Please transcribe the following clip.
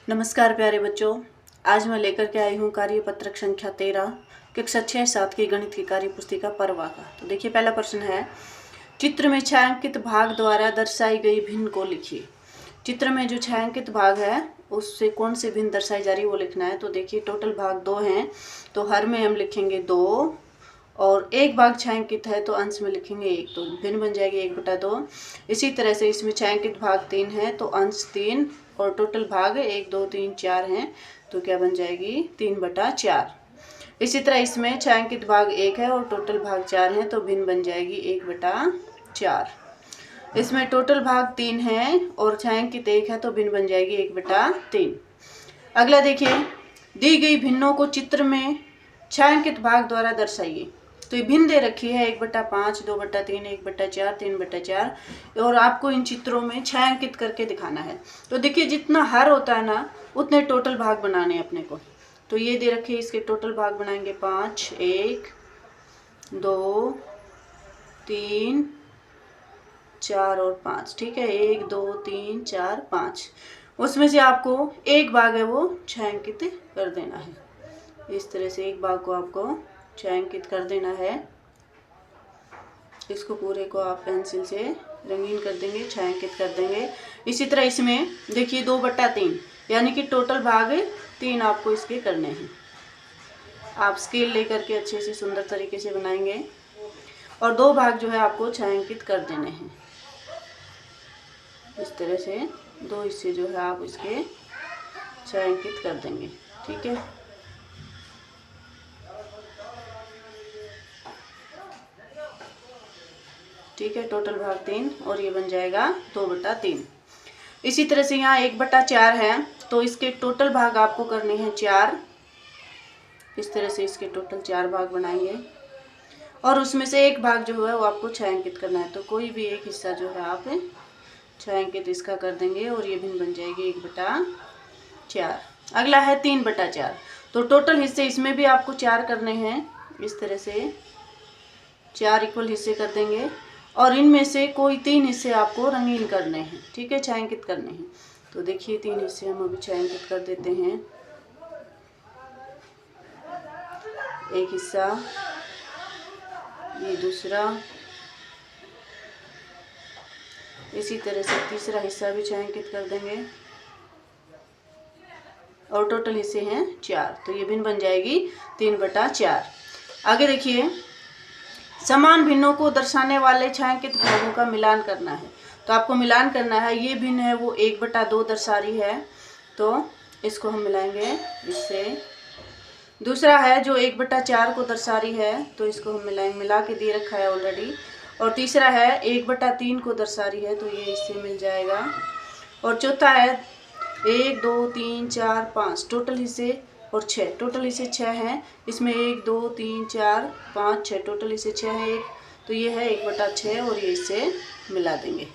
नमस्कार प्यारे बच्चों, आज मैं लेकर के आई हूँ कार्य पत्रक संख्या 13 कक्षा 6-7 की गणित की कार्य पुस्तिका पर्वा का। तो देखिए पहला प्रश्न है, चित्र में छायांकित भाग द्वारा दर्शाई गई भिन्न को लिखिए। चित्र में जो छायांकित भाग है उससे कौन सी भिन्न दर्शाई जा रही है वो लिखना है। तो देखिए टोटल भाग 2 हैं, तो हर में हम लिखेंगे 2 और एक भाग छायांकित है तो अंश में लिखेंगे 1, तो भिन्न बन जाएगी 1/2। इसी तरह से इसमें छायांकित भाग 3 है तो अंश 3 और टोटल भाग 1 2 3 4 हैं तो क्या बन जाएगी 3/4। इसी तरह इसमें छायांकित भाग 1 है और टोटल भाग 4 है तो भिन्न बन जाएगी 1/4। इसमें टोटल भाग 3 है और छायांकित 1 है तो भिन्न बन जाएगी 1/3। अगला देखिए, दी गई भिन्नों को चित्र में छायांकित भाग द्वारा दर्शाइए। तो ये भिन्न दे रखी है 1/5, 2/3, 1/4, 3/4 और आपको इन चित्रों में छायांकित करके दिखाना है। तो देखिए जितना हर होता है ना उतने टोटल भाग बनाने हैं अपने को। तो ये दे रखे, इसके टोटल भाग बनाएंगे 5, 1 2 3 4 और 5। ठीक है, 1 2 3 4 5। उसमें से आपको एक भाग है वो छायांकित कर देना है। इस तरह से एक भाग को आपको छायांकित कर देना है। इसको पूरे को आप पेंसिल से रंगीन कर देंगे, छायांकित कर देंगे। इसी तरह इसमें देखिए 2/3 यानी कि टोटल भाग 3 आपको इसके करने हैं। आप स्केल लेकर के अच्छे से सुंदर तरीके से बनाएंगे और 2 भाग जो है आपको छायांकित कर देने हैं। इस तरह से 2 हिस्से जो है आप इसके छायांकित कर देंगे। ठीक है, ठीक है, टोटल भाग 3 और ये बन जाएगा 2/3। इसी तरह से यहाँ 1/4 है तो इसके टोटल भाग आपको करने हैं 4। इस तरह से इसके टोटल 4 भाग बनाएंगे और उसमें से एक भाग जो है वो आपको छायांकित करना है। तो कोई भी एक हिस्सा जो है आप छायांकित इसका कर देंगे और ये भिन्न बन जाएगी 1/4। अगला है 3/4। तो टोटल हिस्से इसमें भी आपको 4 करने हैं। इस तरह से 4 इक्वल हिस्से कर देंगे और इनमें से कोई 3 हिस्से आपको रंगीन करने हैं। ठीक है, छायांकित करने हैं। तो देखिए 3 हिस्से हम अभी छायांकित कर देते हैं। एक हिस्सा, ये दूसरा, इसी तरह से तीसरा हिस्सा भी छायांकित कर देंगे और टोटल हिस्से हैं 4। तो ये भिन्न बन जाएगी 3/4। आगे देखिए, समान भिन्नों को दर्शाने वाले छायांकित भागों का मिलान करना है। तो आपको मिलान करना है। ये भिन्न है वो 1/2 दर्शा रही है तो इसको हम मिलाएंगे इससे। दूसरा है जो 1/4 को दर्शा रही है तो इसको हम मिलाएंगे, मिला के दे रखा है ऑलरेडी। और तीसरा है 1/3 को दर्शा रही है तो ये इससे मिल जाएगा। और चौथा है 1 2 3 4 5 टोटल हिस्से और 6, टोटल हिस्से 6 हैं। इसमें 1 2 3 4 5 6 टोटल हिस्से 6 है। एक तो ये है 1/6 और ये इससे मिला देंगे।